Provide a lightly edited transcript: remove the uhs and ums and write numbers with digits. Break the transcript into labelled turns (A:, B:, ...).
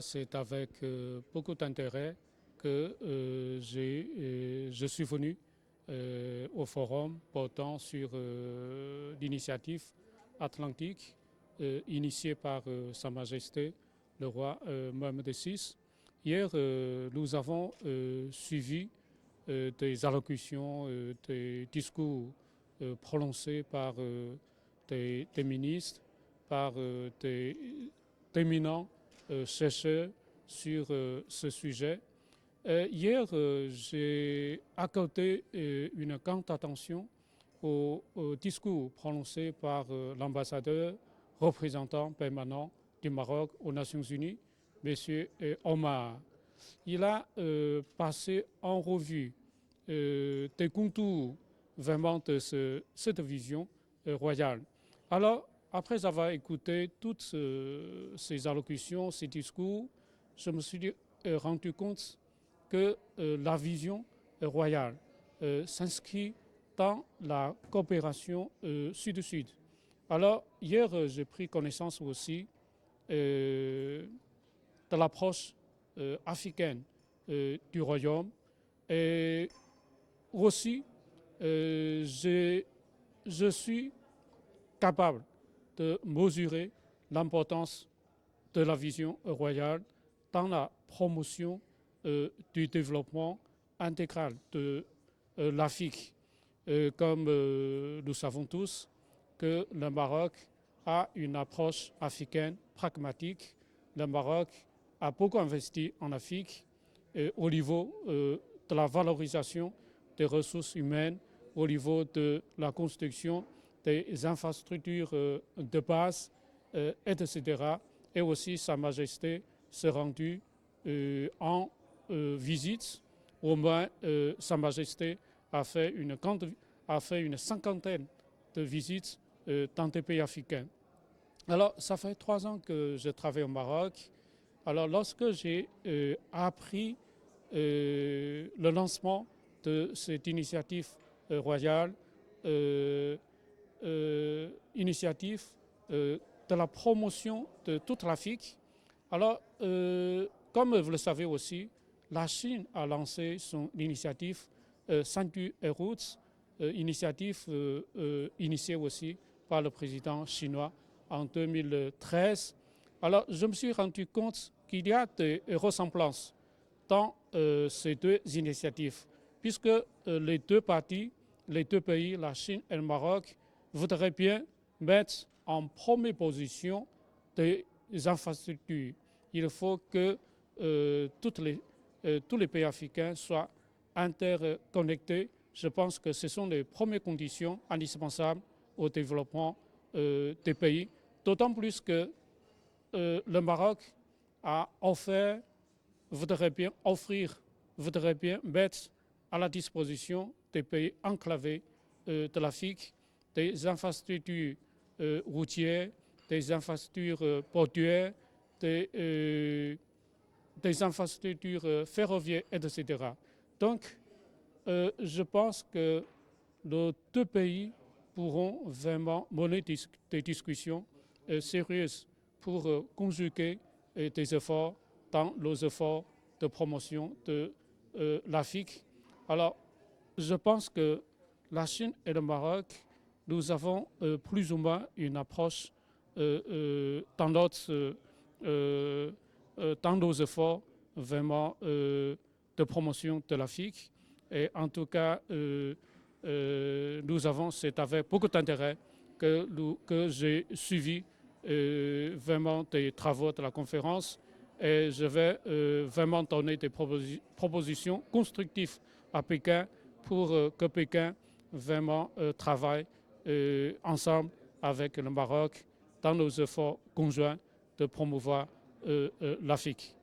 A: c'est avec beaucoup d'intérêt que je suis venu au forum portant sur l'initiative atlantique initiée par Sa Majesté le roi Mohamed VI. Hier, nous avons suivi des allocutions, des discours prononcés par des ministres, par des éminents chercheurs sur ce sujet. Hier, j'ai accordé une grande attention au discours prononcé par l'ambassadeur représentant permanent du Maroc aux Nations Unies, M. Omar. Il a passé en revue des contours vraiment de cette vision royale. Alors, après avoir écouté toutes ces allocutions, ces discours, je me suis rendu compte que la vision royale s'inscrit dans la coopération sud-sud. Alors, hier, j'ai pris connaissance aussi de l'approche africaine du royaume et aussi je suis capable de mesurer l'importance de la vision royale dans la promotion du développement intégral de l'Afrique. Comme nous savons tous que le Maroc a une approche africaine pragmatique. Le Maroc a beaucoup investi en Afrique au niveau de la valorisation des ressources humaines, au niveau de la construction des infrastructures de base, etc. Et aussi Sa Majesté s'est rendue en visite. Au moins, Sa Majesté a fait une cinquantaine de visites dans des pays africains. Alors, ça fait 3 ans que je travaille au Maroc. Alors, lorsque j'ai appris le lancement de cette initiative royale, initiative de la promotion de toute l'Afrique, alors, comme vous le savez aussi, la Chine a lancé son initiative Century Routes, initiative initiée aussi par le président chinois en 2013. Alors, je me suis rendu compte qu'il y a des ressemblances dans ces deux initiatives, puisque les deux parties, les deux pays, la Chine et le Maroc, voudraient bien mettre en première position des infrastructures. Il faut que tous les pays africains soient interconnectés. Je pense que ce sont les premières conditions indispensables au développement des pays, d'autant plus que le Maroc a offert, voudrait bien mettre à la disposition des pays enclavés de l'Afrique des infrastructures routières, des infrastructures portuaires, des infrastructures ferroviaires, etc. Donc, je pense que nos deux pays pourront vraiment mener des discussions sérieuses pour conjuguer des efforts dans les efforts de promotion de l'Afrique. Alors, je pense que la Chine et le Maroc, nous avons plus ou moins une approche dans nos efforts vraiment de promotion de l'Afrique. Et en tout cas, nous avons, c'est avec beaucoup d'intérêt que j'ai suivi vraiment des travaux de la conférence et je vais vraiment donner des propositions constructives à Pékin pour que Pékin vraiment travaille ensemble avec le Maroc dans nos efforts conjoints de promouvoir l'Afrique.